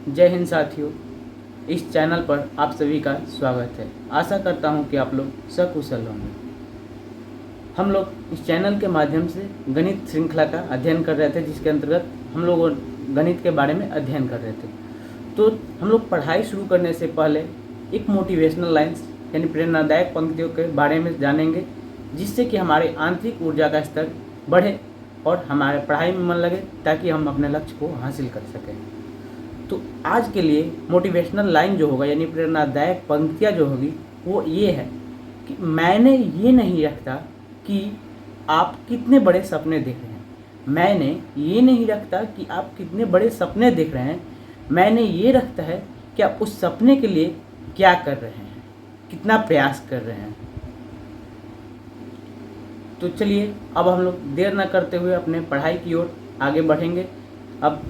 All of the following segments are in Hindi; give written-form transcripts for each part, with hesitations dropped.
जय हिंद साथियों, इस चैनल पर आप सभी का स्वागत है। आशा करता हूं कि आप लोग सकुशल होंगे। हम लोग इस चैनल के माध्यम से गणित श्रृंखला का अध्ययन कर रहे थे, जिसके अंतर्गत हम लोग गणित के बारे में अध्ययन कर रहे थे। तो हम लोग पढ़ाई शुरू करने से पहले एक मोटिवेशनल लाइन्स यानी प्रेरणादायक पंक्तियों के बारे में जानेंगे, जिससे कि हमारे आंतरिक ऊर्जा का स्तर बढ़े और हमारे पढ़ाई में मन लगे, ताकि हम अपने लक्ष्य को हासिल कर सकें। तो आज के लिए मोटिवेशनल लाइन जो होगा यानी प्रेरणादायक पंक्तियाँ जो होगी वो ये है कि मैंने ये नहीं रखता कि आप कितने बड़े सपने देख रहे हैं, मैंने ये नहीं रखता कि आप कितने बड़े सपने देख रहे हैं, मैंने ये रखता है कि आप उस सपने के लिए क्या कर रहे हैं, कितना प्रयास कर रहे हैं। तो चलिए अब हम लोग देर न करते हुए अपने पढ़ाई की ओर आगे बढ़ेंगे। अब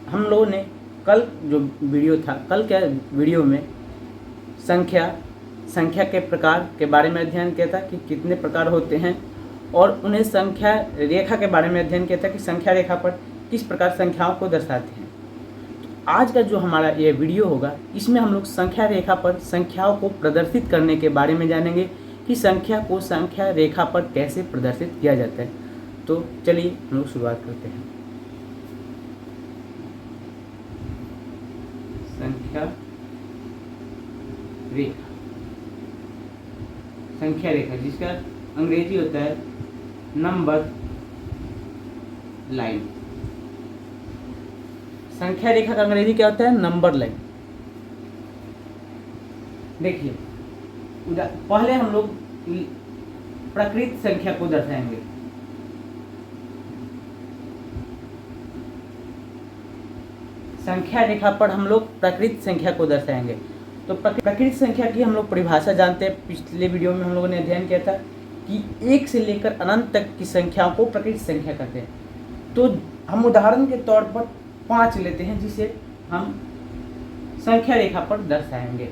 हम लोगों ने कल जो वीडियो था, कल के वीडियो में संख्या के प्रकार के बारे में अध्ययन किया था कि कितने प्रकार होते हैं, और उन्हें संख्या रेखा के बारे में अध्ययन किया था कि संख्या रेखा पर किस प्रकार संख्याओं को दर्शाते हैं। तो आज का जो हमारा ये वीडियो होगा, इसमें हम लोग संख्या रेखा पर संख्याओं को प्रदर्शित करने के बारे में जानेंगे कि संख्या को संख्या रेखा पर कैसे प्रदर्शित किया जाता है। तो चलिए हम लोग शुरुआत करते हैं। संख्या रेखा जिसका अंग्रेजी होता है नंबर लाइन। संख्या रेखा का अंग्रेजी क्या होता है? Number line. देखिए, पहले हम लोग प्रकृत संख्या को दर्शाएंगे। संख्या रेखा पर हम लोग प्रकृत संख्या को दर्शाएंगे। तो प्रकृत संख्या की हम लोग परिभाषा जानते हैं। पिछले वीडियो में हम लोगों ने अध्ययन किया था कि 1 से लेकर अनंत तक की संख्याओं को प्रकृत संख्या कहते हैं। तो हम उदाहरण के तौर पर 5 लेते हैं, जिसे हम संख्या रेखा पर दर्शाएंगे।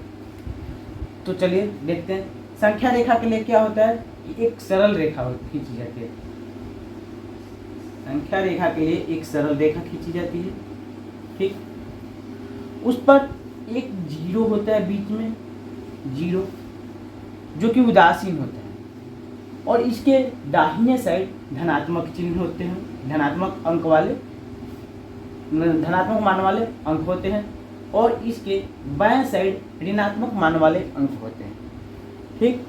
तो चलिए देखते हैं। संख्या रेखा के लिए क्या होता है कि एक सरल रेखा खींची जाती है। संख्या रेखा के लिए एक सरल रेखा खींची जाती है, ठीक। उस पर एक जीरो होता है बीच में, जीरो जो कि उदासीन होता है, और इसके दाहिने साइड धनात्मक चिन्ह होते हैं, धनात्मक मान वाले अंक होते हैं, और इसके बाएं साइड ऋणात्मक मान वाले अंक होते हैं, ठीक।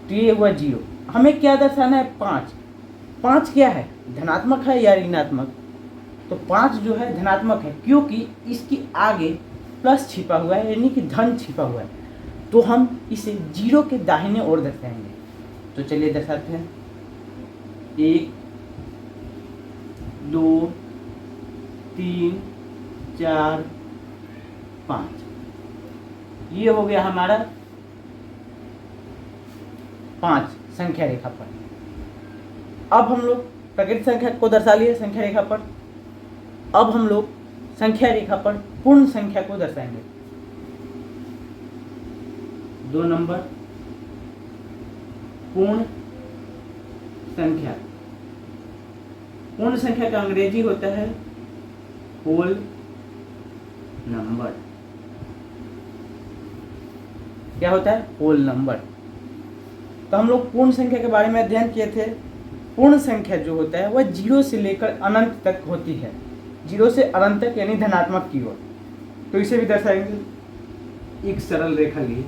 तो ये हुआ जीरो। हमें क्या दर्शाना है? 5। 5 क्या है? धनात्मक है या ऋणात्मक? तो 5 जो है धनात्मक है, क्योंकि इसके आगे प्लस छिपा हुआ है, यानी कि धन छिपा हुआ है। तो हम इसे जीरो के दाहिने ओर दर्शाएंगे। तो चलिए दर्शाते हैं। 1 2 3 4 5। ये हो गया हमारा 5 संख्या रेखा पर। अब हम लोग प्रकृत संख्या को दर्शा लिए संख्या रेखा पर। अब हम लोग संख्या रेखा पर पूर्ण संख्या को दर्शाएंगे। 2 नंबर पूर्ण संख्या। पूर्ण संख्या का अंग्रेजी होता है होल नंबर। क्या होता है? Whole number. तो हम लोग पूर्ण संख्या के बारे में अध्ययन किए थे। पूर्ण संख्या जो होता है वह 0 से लेकर अनंत तक होती है, 0 से अनंत तक यानी धनात्मक की ओर। तो इसे भी दर्शाएंगे। एक सरल रेखा लिए,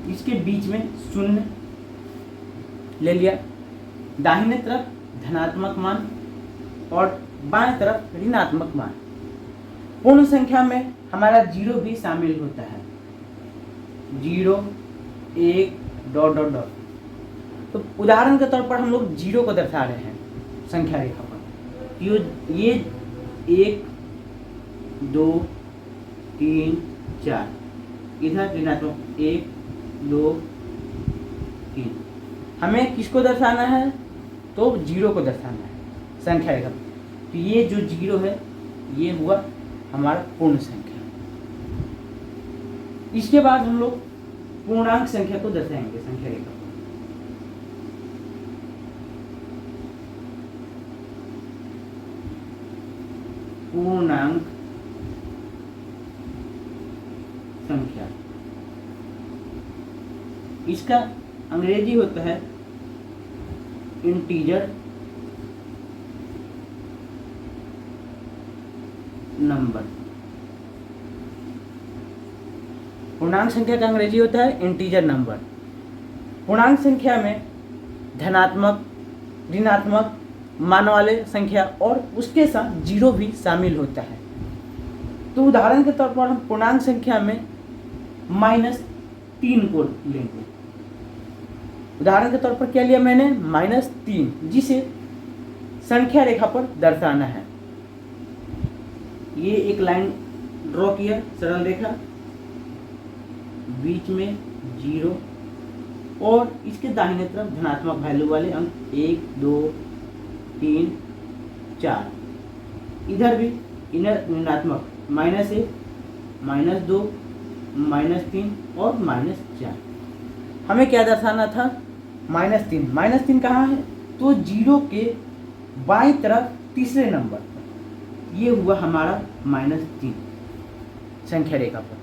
इसके बीच में शून्य ले लिया, दाहिने तरफ धनात्मक मान और बाएं तरफ ऋणात्मक मान। पूर्ण संख्या में हमारा 0 भी शामिल होता है, 0 1 डॉट डॉट डॉट। तो उदाहरण के तौर पर हम लोग 0 को दर्शा रहे हैं संख्या रेखा पर। ये 1 2 3 4, इधर ऋणात्मक 1 2 3। हमें किसको दर्शाना है? तो 0 को दर्शाना है संख्या रेखा पर। तो ये जो 0 है ये हुआ हमारा पूर्ण संख्या। इसके बाद हम लोग पूर्णांक संख्या को दर्शाएंगे संख्या रेखा पर। पूर्णांक संख्या। इसका अंग्रेजी होता है इंटीजर नंबर। पूर्णांक संख्या का अंग्रेजी होता है इंटीजर नंबर। पूर्णांक संख्या में धनात्मक, ऋणात्मक मान वाले संख्या और उसके साथ जीरो भी शामिल होता है। तो उदाहरण के तौर पर हम पूर्णांक संख्या में -3 को लेंगे। उदाहरण के तौर पर क्या लिया मैंने? -3, जिसे संख्या रेखा पर दर्शाना है। ये एक लाइन ड्रॉ किया, सरल रेखा, बीच में 0 और इसके दाहिने तरफ धनात्मक वैल्यू वाले अंक 1 2 3 4। इधर भी इधर ऋणात्मक -1 -2 -3 और -4। हमें क्या दर्शाना था? -3। -3 कहाँ है? तो 0 के बाईं तरफ तीसरे नंबर पर। ये हुआ हमारा -3 संख्या रेखा पर।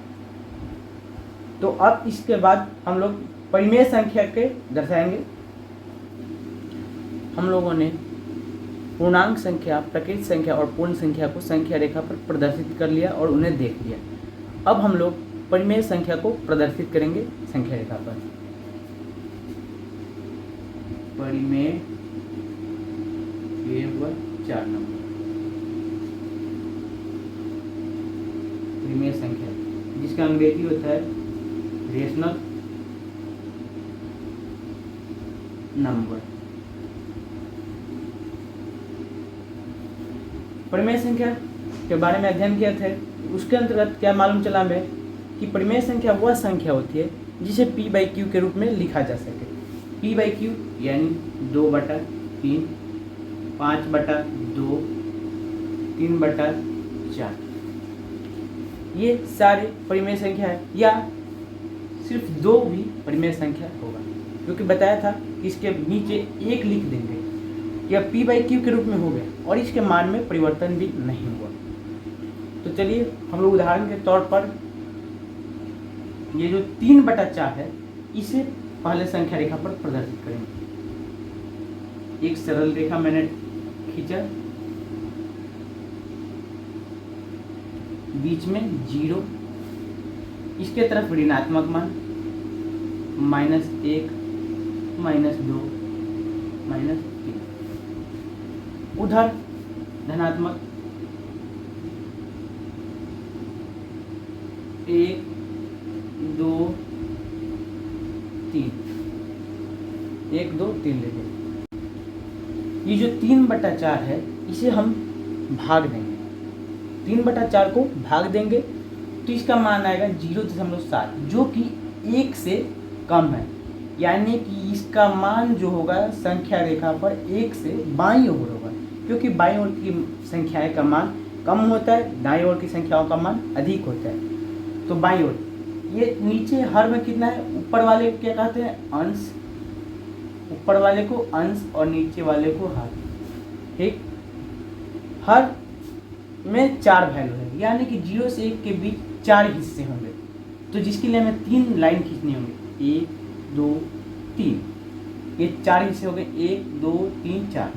तो अब इसके बाद हम लोग परिमेय संख्या के दर्शाएंगे। हम लोगों ने पूर्णांक संख्या, प्रकृत संख्या और पूर्ण संख्या को संख्या रेखा पर प्रदर्शित कर लिया और उन्हें देख लिया। अब हम लोग परिमेय संख्या को प्रदर्शित करेंगे संख्या रेखा पर। परिमेय ये हुआ 4 नंबर परिमेय संख्या, जिसका अंग्रेजी होता है रेशनल नंबर। परिमेय संख्या के बारे में अध्ययन किया था। उसके अंतर्गत क्या मालूम चला हमें कि परिमेय संख्या वह संख्या होती है जिसे p/q के रूप में लिखा जा सके। p/q यानी 2/3, 5/2, 3/4। ये सारे परिमेय संख्या है, या सिर्फ 2 भी परिमेय संख्या होगा, क्योंकि बताया था कि इसके नीचे 1 लिख देंगे, यह p/q के रूप में हो गया और इसके मान में परिवर्तन भी नहीं हुआ। तो चलिए हम लोग उदाहरण के तौर पर ये जो 3/4 है इसे पहले संख्या रेखा पर प्रदर्शित करेंगे। एक सरल रेखा मैंने खींचा, बीच में 0, इसके तरफ ऋणात्मक मान -1 -2 -3, उधर धनात्मक 1 2 3 1 2 3 ले लो। ये जो 3/4 है इसे हम भाग देंगे। 3/4 को भाग देंगे तो इसका मान आएगा 0.7, जो कि 1 से कम है। यानी कि इसका मान जो होगा संख्या रेखा पर 1 से बाईं ओर होगा, क्योंकि बाईं ओर की संख्याएं का मान कम होता है, दाईं ओर की संख्याओं का मान अधिक होता है। तो बाईं ओर, ये नीचे हर में कितना है? ऊपर वाले को क्या कहते हैं? अंश। ऊपर वाले को अंश और नीचे वाले को हर। ठीक, हर में 4 वैल्यू है, यानी कि 0 से 1 के बीच 4 हिस्से होंगे। तो जिसके लिए हमें 3 लाइन खींचनी होंगी, 1 2 3। ये 4 हिस्से हो गए, 1 2 3 4।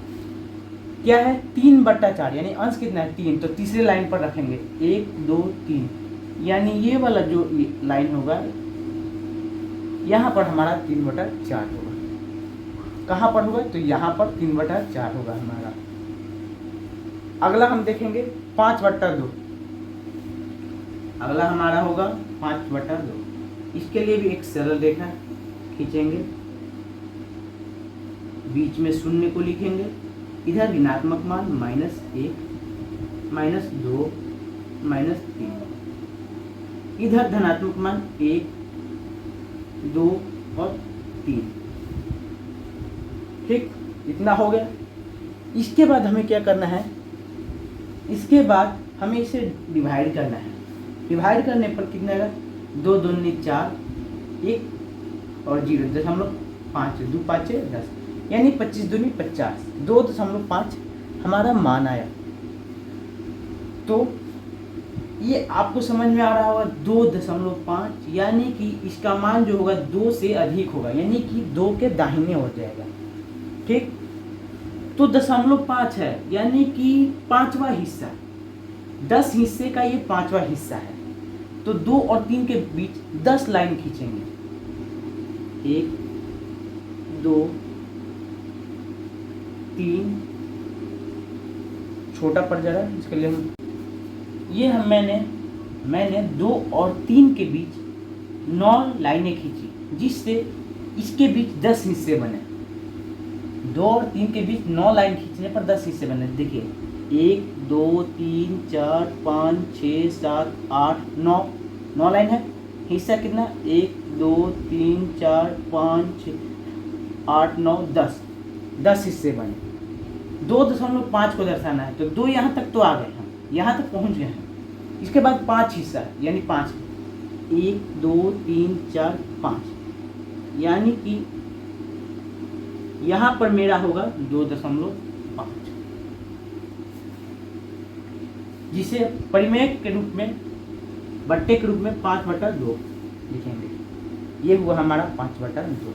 क्या है? 3/4, यानी अंश कितना है? 3। तो तीसरे लाइन पर रखेंगे 1 2 3, यानी ये वाला जो लाइन होगा यहाँ पर हमारा 3/4 होगा। कहाँ पर होगा? तो यहाँ पर 3/4 होगा हमारा। अगला हम देखेंगे 5/2। अगला हमारा होगा 5/2। इसके लिए भी एक सरल रेखा खींचेंगे, बीच में 0 को लिखेंगे, इधर ऋणात्मक मान -1 -2 -3, इधर धनात्मक मान 1 2 और 3। ठीक, इतना हो गया। इसके बाद हमें क्या करना है? इसके बाद हमें इसे डिवाइड करना है। डिवाइड करने पर कितना आएगा? 2 दूनी 4, 1 और 0.5, 2 5 10, यानी 25 दूनी 50, 2.5 हमारा मान आया। तो ये आपको समझ में आ रहा होगा 2.5, यानी कि इसका मान जो होगा 2 से अधिक होगा, यानी कि 2 के दाहिने हो जाएगा। ठीक, तो 0.5 है, यानी कि 5वां हिस्सा, 10 हिस्से का ये 5वां हिस्सा है। तो 2 और 3 के बीच 10 लाइन खींचेंगे, 1 2 3, छोटा पड़ जा रहा है इसके लिए मैंने 2 और 3 के बीच 9 लाइनें खींची, जिससे इसके बीच 10 हिस्से बने। 2 और 3 के बीच 9 लाइन खींचने पर 10 हिस्से बने। देखिए 1 2 3 4 5 6 7 8 9, 9 लाइन है। हिस्सा कितना? 1 2 3 4 5 6 8 9 10, 10 हिस्से बने। 2.5 को दर्शाना है, तो 2 यहाँ तक तो आ गए, हम यहाँ तक पहुँच गए हैं। इसके बाद 5 हिस्सा, यानी 5, 1 2 3 4 5, यानी कि यहाँ पर मेरा होगा 2.5, जिसे परिमेय के रूप में, बट्टे के रूप में 5/2 लिखेंगे। ये हुआ हमारा 5/2।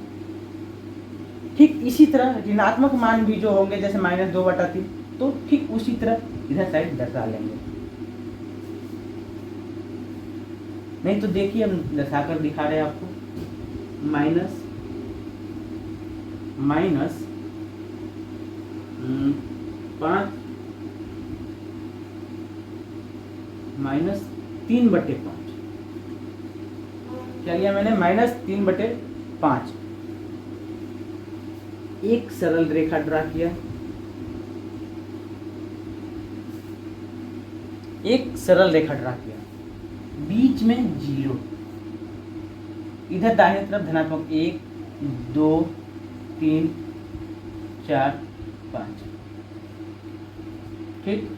ठीक इसी तरह ऋणात्मक मान भी जो होंगे, जैसे -2/3, तो ठीक उसी तरह इधर साइड दर्शा लेंगे। नहीं तो देखिए हम दर्शाकर दिखा रहे हैं आपको, माइनस -3/5, क्या लिया मैंने? -3/5। एक सरल रेखा ड्रा किया, बीच में 0, इधर दाहिने तरफ धनात्मक 1 2 3 4 5। ठीक,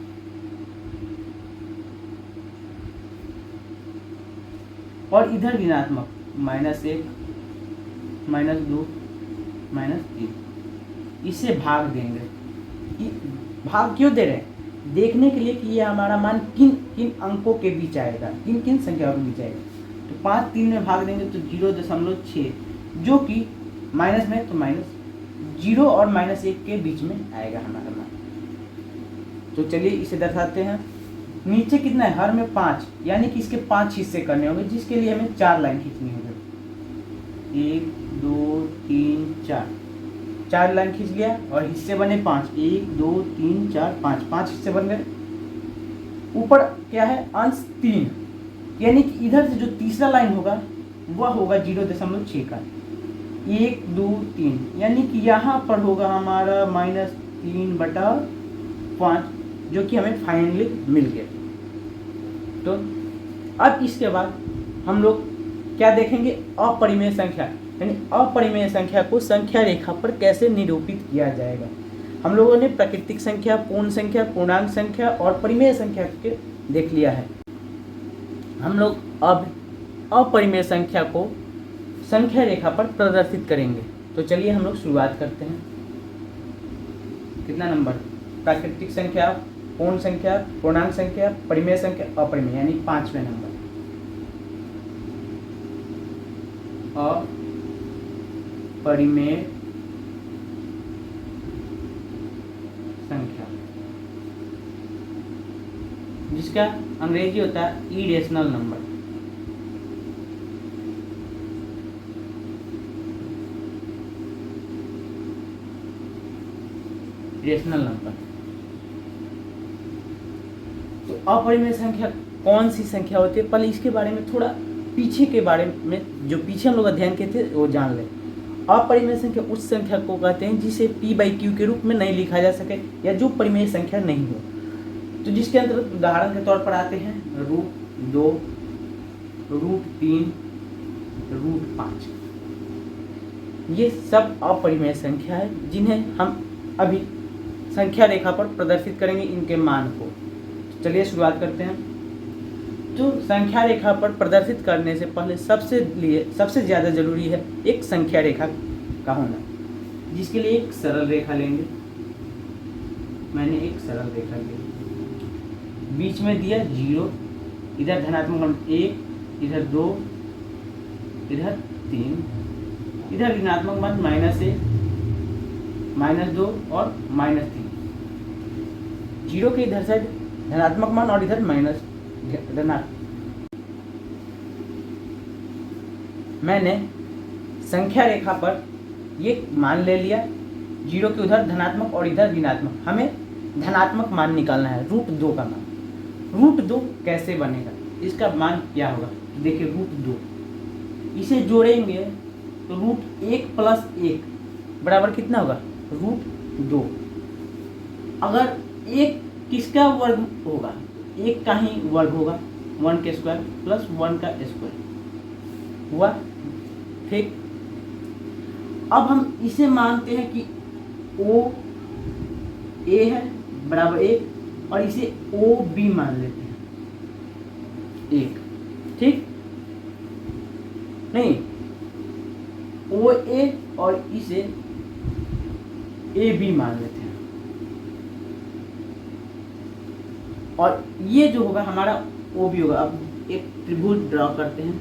और इधर ऋणात्मक -1 -2 -3। इसे भाग देंगे। भाग क्यों दे रहे हैं? देखने के लिए कि ये हमारा मान किन किन अंकों के बीच आएगा, किन किन संख्याओं के बीच आएगा। तो 5 3 में भाग देंगे तो 0.6, जो कि माइनस में, तो -0 और -1 के बीच में आएगा हमारा मान। तो चलिए इसे दर्शाते हैं। नीचे कितना है? हर में 5, यानी कि इसके 5 हिस्से करने होंगे, जिसके लिए हमें 4 लाइन खींचनी होगी। 1 2 3 4 लाइन खींच लिया और हिस्से बने 5, 1 2 3 4 5 हिस्से बन गए। ऊपर क्या है? अंश 3, यानी कि इधर से जो तीसरा लाइन होगा वह होगा 0.6 का, 1 2 3, यानी कि यहाँ पर होगा हमारा -3/5, जो कि हमें फाइनली मिल गया। तो अब इसके बाद हम लोग क्या देखेंगे? अपरिमेय संख्या, यानी अपरिमेय संख्या को संख्या रेखा पर कैसे निरूपित किया जाएगा। हम लोगों ने प्राकृतिक संख्या, पूर्ण संख्या, पूर्णांक संख्या और परिमेय संख्या के देख लिया है। हम लोग अब अपरिमेय संख्या को संख्या रेखा पर प्रदर्शित करेंगे। तो चलिए हम लोग शुरुआत करते हैं। कितना नंबर? प्राकृतिक संख्या, पूर्ण संख्या, पूर्णांक संख्या, परिमेय संख्या, अपरिमेय, यानी 5वें नंबर। अपरिमेय संख्या, जिसका अंग्रेजी होता है इरेशनल नंबर। Irrational number. तो अपरिमेय संख्या कौन सी संख्या होती है? पहले इसके बारे में थोड़ा पीछे के बारे में, जो पीछे हम लोग अध्ययन किए थे वो जान लें। अपरिमेय संख्या उस संख्या को कहते हैं जिसे p/q के रूप में नहीं लिखा जा सके, या जो परिमेय संख्या नहीं हो। तो जिसके अंतर्गत उदाहरण के तौर पर आते हैं √2, √3, √5। ये सब अपरिमेय संख्या है, जिन्हें हम अभी संख्या रेखा पर प्रदर्शित करेंगे इनके मान को। चलिए शुरुआत करते हैं। तो संख्या रेखा पर प्रदर्शित करने से पहले सबसे ज़्यादा जरूरी है एक संख्या रेखा का होना, जिसके लिए एक सरल रेखा लेंगे। मैंने एक सरल रेखा ली, बीच में दिया 0, इधर धनात्मक मान 1, इधर 2, इधर 3, इधर ऋणात्मक मान -1, -2 और -3। 0 के इधर साइड धनात्मक मान और इधर माइनस धनात्मक। मैंने संख्या रेखा पर ये मान ले लिया, 0 के उधर धनात्मक और इधर ऋणात्मक। हमें धनात्मक मान निकालना है, √2 का मान। √2 कैसे बनेगा, इसका मान क्या होगा, देखिए √2 इसे जोड़ेंगे तो √1 + 1 बराबर कितना होगा, √2। अगर 1 किसका वर्ग होगा, 1 का ही वर्ग होगा, 1 के स्क्वायर प्लस 1 का स्क्वायर हुआ। ठीक, अब हम इसे मानते हैं कि ओ ए है बराबर 1 और इसे ओ बी मान लेते हैं 1। ठीक, नहीं, ओ ए और इसे ए बी मान लेते हैं। और ये जो होगा हमारा ओ बी होगा। अब एक त्रिभुज ड्रॉ करते हैं,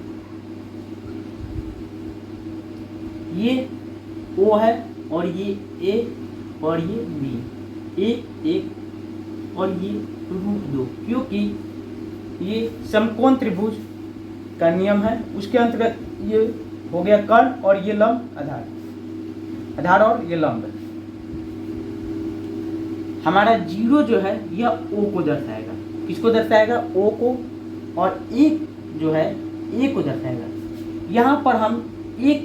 ये ओ है और ये ए और ये बी, ए 1 और ये √2, क्योंकि ये समकोण त्रिभुज का नियम है, उसके अंतर्गत ये हो गया कर्ण और ये लंब आधार, आधार और ये लंब। हमारा 0 जो है यह ओ को दर्शाएगा, किसको दर्शाएगा, ओ को, और 1 जो है ए को दर्शाएगा। यहाँ पर हम 1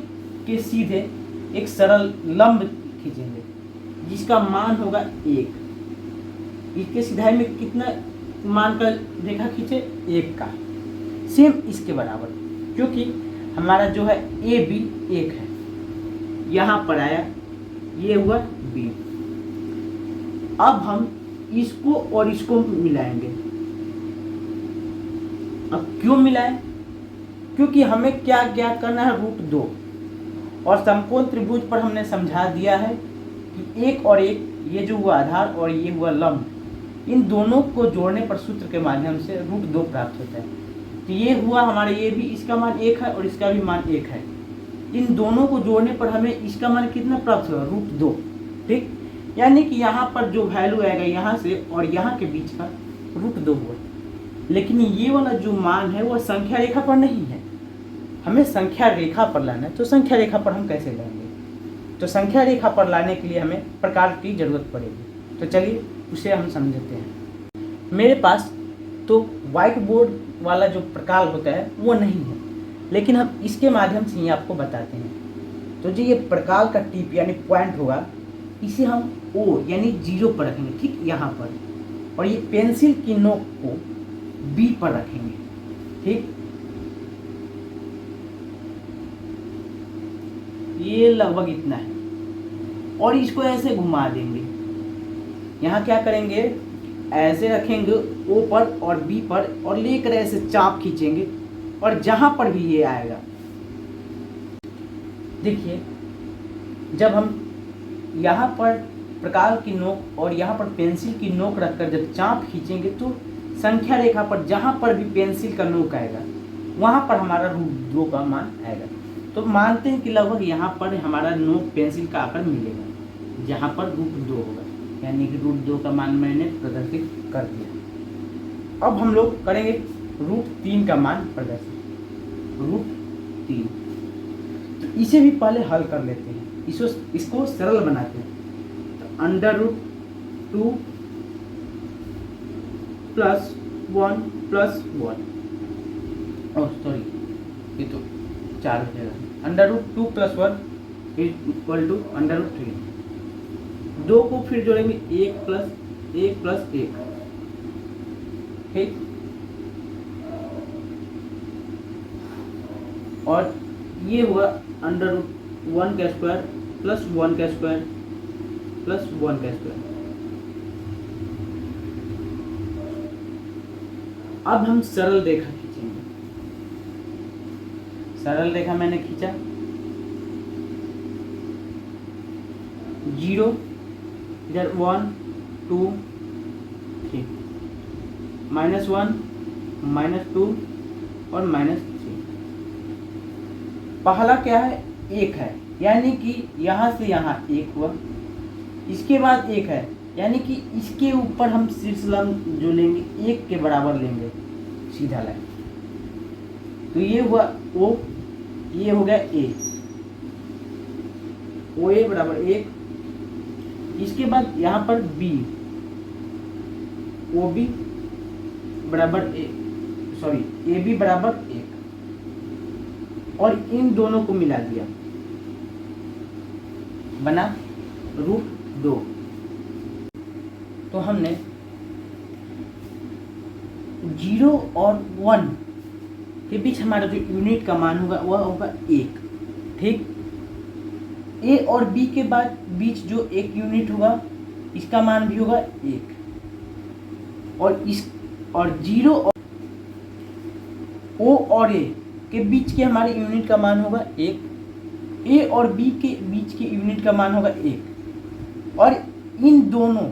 के सीधे एक सरल लंब खींचेंगे जिसका मान होगा 1। इसके सिधाई में कितना मान का रेखा खींचे, 1 का, सेम इसके बराबर, क्योंकि हमारा जो है ए बी 1 है, यहाँ पर आया, ये हुआ बी। अब हम इसको और इसको मिलाएंगे। अब क्यों मिलाएं, क्योंकि हमें क्या ज्ञात करना है, √2, और समकोण त्रिभुज पर हमने समझा दिया है कि 1 और 1, ये जो हुआ आधार और ये हुआ लंब, इन दोनों को जोड़ने पर सूत्र के माध्यम से √2 प्राप्त होता है। तो ये हुआ हमारे, ये भी इसका मान 1 है और इसका भी मान 1 है। इन दोनों को जोड़ने पर हमें इसका मान कितना प्राप्त होगा, √2। ठीक, यानी कि यहाँ पर जो वैल्यू आएगा यहाँ से और यहाँ के बीच का √2 हुआ। लेकिन ये वाला जो मान है वह संख्या रेखा पर नहीं है, हमें संख्या रेखा पर लाना है। तो संख्या रेखा पर हम कैसे लाएंगे, तो संख्या रेखा पर लाने के लिए हमें प्रकार की जरूरत पड़ेगी। तो चलिए उसे हम समझते हैं। मेरे पास तो व्हाइट बोर्ड वाला जो प्रकार होता है वो नहीं है, लेकिन हम इसके माध्यम से ही आपको बताते हैं। तो जो ये प्रकार का टिप यानी पॉइंट होगा, इसे हम ओ यानी 0 पर रखेंगे, ठीक यहाँ पर, और ये पेंसिल की नोक को बी पर रखेंगे। ठीक, ये लगभग इतना है, और इसको ऐसे घुमा देंगे। यहाँ क्या करेंगे, ऐसे रखेंगे ओ पर और बी पर, और लेकर ऐसे चाप खींचेंगे, और जहां पर भी ये आएगा, देखिए जब हम यहाँ पर प्रकार की नोक और यहाँ पर पेंसिल की नोक रखकर जब चाप खींचेंगे तो संख्या रेखा पर जहाँ पर भी पेंसिल का नोक आएगा वहाँ पर हमारा √2 का मान आएगा। तो मानते हैं कि लगभग यहाँ पर हमारा नोक पेंसिल का आकर मिलेगा जहाँ पर √2 होगा, यानी कि √2 का मान मैंने प्रदर्शित कर दिया। अब हम लोग करेंगे √3 का मान प्रदर्शित, √3। तो इसे भी पहले हल कर लेते हैं, इसको सरल बनाते हैं। तो √2 + 1 + 1, ओह सॉरी ये तो 4 हो जाएगा। √2 + 1 = √3। 2 को फिर जोड़ेंगे 1 + 1 + 1, ठीक, और ये हुआ √1 का स्क्वायर + 1 का स्क्वायर + 1 का स्क्वायर। अब हम सरल रेखा खींचेंगे। सरल रेखा मैंने खींचा, 0, इधर 1 2 3, -1, -2 और -3। पहला क्या है, 1 है, यानी कि यहाँ से यहाँ 1 हुआ, इसके बाद 1 है, यानी कि इसके ऊपर हम शीर्ष लंब जो लेंगे 1 के बराबर लेंगे, सीधा लाइन। तो ये हुआ O, ये हो गया A, OA बराबर 1। इसके बाद यहाँ पर B, OB बराबर AB बराबर 1, और इन दोनों को मिला दिया, बना √2। तो हमने 0 और 1 के बीच हमारा जो यूनिट का मान होगा वह होगा 1, ठीक। A और B के बाद बीच जो एक यूनिट होगा इसका मान भी होगा 1, और 0 और O और A के बीच के हमारे यूनिट का मान होगा 1, A और B के बीच के यूनिट का मान होगा 1, और इन दोनों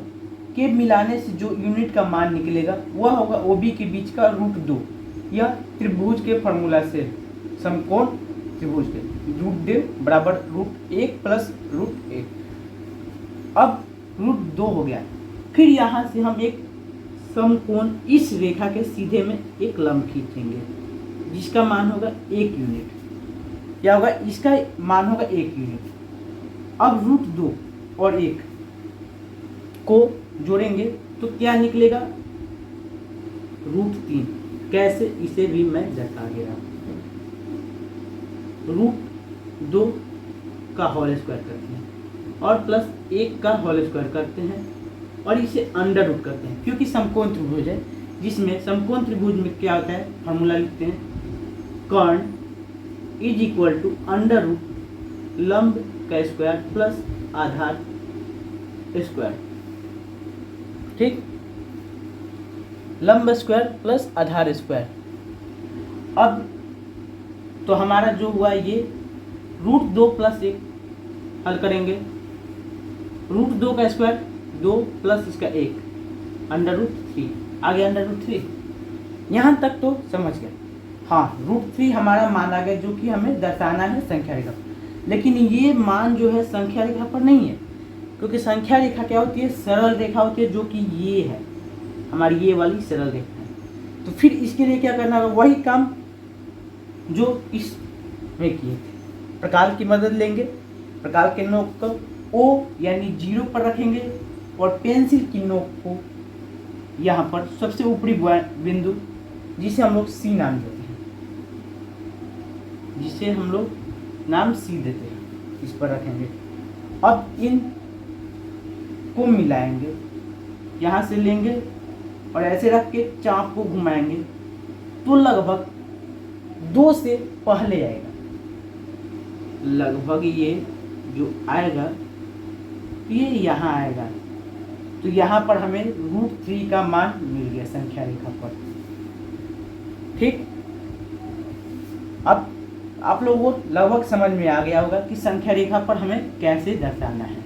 के मिलाने से जो यूनिट का मान निकलेगा वह होगा OB के बीच का √2। यह त्रिभुज के फॉर्मूला से, समकोण त्रिभुज के √2 बराबर √1 प्लस √1। अब √2 हो गया। फिर यहाँ से हम एक समकोण इस रेखा के सीधे में एक लंब खींचेंगे जिसका मान होगा 1 यूनिट। क्या होगा, इसका मान होगा 1 यूनिट। अब √2 और 1 को जोड़ेंगे तो क्या निकलेगा, √3। कैसे, इसे भी मैं दर्शा गया, √2 का होल स्क्वायर करते हैं और प्लस 1 का होल स्क्वायर करते हैं और इसे अंडर रूट करते हैं, क्योंकि समकोण त्रिभुज है, जिसमें समकोण त्रिभुज में क्या होता है, फार्मूला लिखते हैं, कर्ण = √, लंब का स्क्वायर प्लस आधार स्क्वायर, ठीक, लंब स्क्वायर प्लस आधार स्क्वायर। अब तो हमारा जो हुआ ये √2 प्लस 1 हल करेंगे, √2 का स्क्वायर 2 प्लस इसका 1 √3 आ गया, √3। यहाँ तक तो समझ गए। हाँ, √3 हमारा मान आ गया जो कि हमें दर्शाना है संख्या रेखा पर। लेकिन ये मान जो है संख्या रेखा पर नहीं है, क्योंकि संख्या रेखा क्या होती है, सरल रेखा होती है, जो कि ये है हमारी, ये वाली सरल रेखा है। तो फिर इसके लिए क्या करना होगा, वही काम जो इसमें किए थे, प्रकाल की मदद लेंगे। प्रकाल के नोक को O यानी 0 पर रखेंगे और पेंसिल की नोक को यहाँ पर सबसे ऊपरी बिंदु, जिसे हम लोग C नाम देते हैं, इस पर रखेंगे। अब इन को मिलाएंगे, यहाँ से लेंगे और ऐसे रख के चाप को घुमाएंगे तो लगभग 2 से पहले आएगा, लगभग ये जो आएगा ये यहाँ आएगा। तो यहाँ पर हमें √3 का मान मिल गया संख्या रेखा पर, ठीक। अब आप लोगों को लगभग समझ में आ गया होगा कि संख्या रेखा पर हमें कैसे दर्शाना है,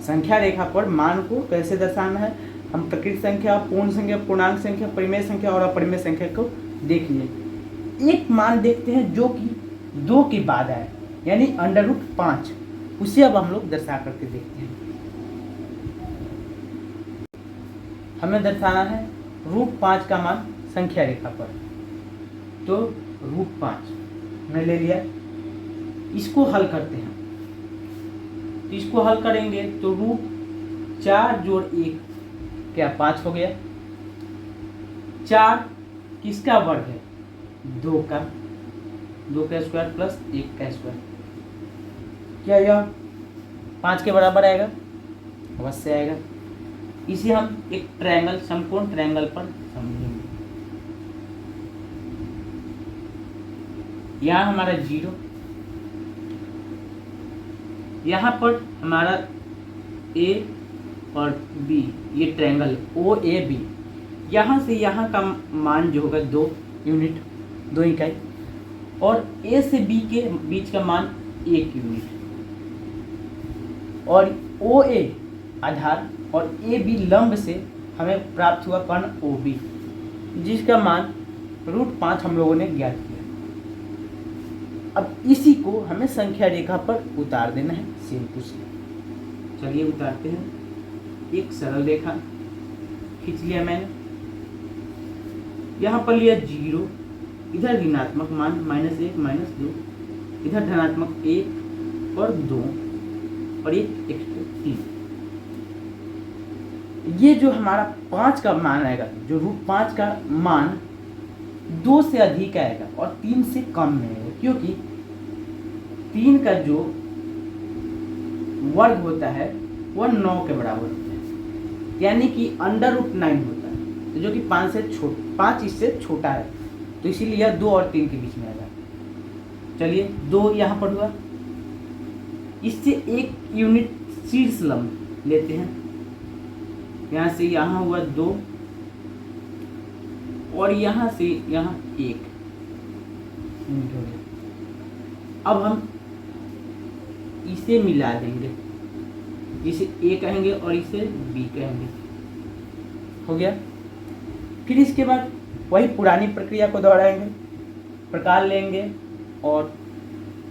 संख्या रेखा पर मान को कैसे दर्शाना है। हम प्रकृत संख्या, पूर्ण संख्या, पूर्णांक संख्या, परिमेय संख्या और अपरिमेय संख्या को देख लिए। एक मान देखते हैं जो कि 2 के बाद आए, यानी √5, उसे अब हम लोग दर्शा करके देखते हैं। हमें दर्शाना है √5 का मान संख्या रेखा पर। तो √5 हमने ले लिया, इसको हल करते हैं। इसको हल करेंगे तो √4 जोड़ 1 क्या 5 हो गया। 4 किसका वर्ग है, 2 का स्क्वायर प्लस 1 का स्क्वायर। क्या यह 5 के बराबर आएगा, अवश्य आएगा। इसे हम एक ट्रायंगल, समकोण ट्रायंगल पर समझेंगे। यहाँ हमारा 0, यहाँ पर हमारा A और B, ये ट्रायंगल OAB, यहाँ से यहाँ का मान जो होगा 2 यूनिट, 2 इकाई, और A से B के बीच का मान 1 यूनिट, और OA आधार और AB लंब से हमें प्राप्त हुआ कर्ण OB, जिसका मान √5 हम लोगों ने ज्ञात किया। अब इसी को हमें संख्या रेखा पर उतार देना है, सेम टू सेम। चलिए उतारते हैं। एक सरल रेखा खींच लिया मैंने, यहाँ पर लिया 0, इधर ऋणात्मक मान -1 -2, इधर धनात्मक 1 और 2 और एक एक्स्ट्रा 3। ये जो हमारा 5 का मान आएगा, जो √5 का मान 2 से अधिक आएगा और 3 से कम में आएगा, क्योंकि 3 का जो वर्ग होता है वह 9 के बराबर होता है, यानी कि √9 होता है, तो जो कि 5 इससे छोटा है, तो इसीलिए यह 2 और 3 के बीच में आएगा। चलिए 2 यहाँ पर हुआ, इससे 1 यूनिट शीर्ष लंब लेते हैं, यहाँ से यहाँ हुआ 2 और यहाँ से यहाँ 1 यूनिट हो गया। अब हम इसे मिला देंगे, इसे A कहेंगे और इसे B कहेंगे, हो गया। फिर इसके बाद वही पुरानी प्रक्रिया को दोहराएंगे, प्रकार लेंगे और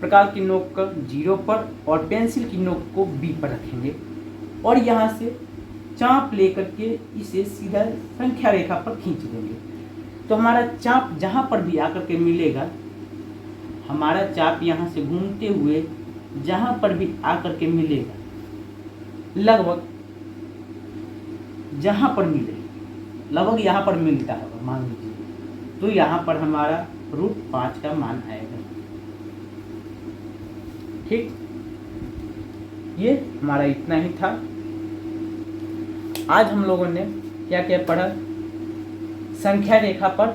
प्रकार की नोक को 0 पर और पेंसिल की नोक को B पर रखेंगे और यहाँ से चाप लेकर के इसे सीधा संख्या रेखा पर खींच देंगे। तो हमारा चाप जहाँ पर भी आकर के मिलेगा, हमारा चाप यहाँ से घूमते हुए जहाँ पर भी आकर के मिलेगा, लगभग जहाँ पर मिलेगा, लगभग यहाँ पर मिलता होगा मान लीजिए, तो यहाँ पर हमारा √5 का मान आएगा। ठीक, ये हमारा इतना ही था। आज हम लोगों ने क्या क्या पढ़ा, संख्या रेखा पर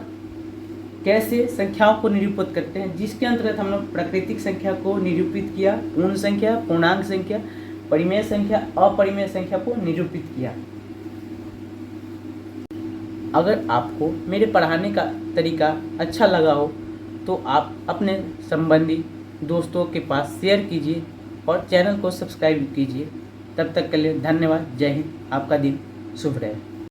कैसे संख्याओं को निरूपित करते हैं, जिसके अंतर्गत हम लोग प्राकृतिक संख्या को निरूपित किया, पूर्ण संख्या, पूर्णांक संख्या, परिमेय संख्या, अपरिमेय संख्या को निरूपित किया। अगर आपको मेरे पढ़ाने का तरीका अच्छा लगा हो तो आप अपने संबंधी दोस्तों के पास शेयर कीजिए और चैनल को सब्सक्राइब कीजिए। तब तक के लिए धन्यवाद। जय हिंद। आपका दिन शुभ रहे।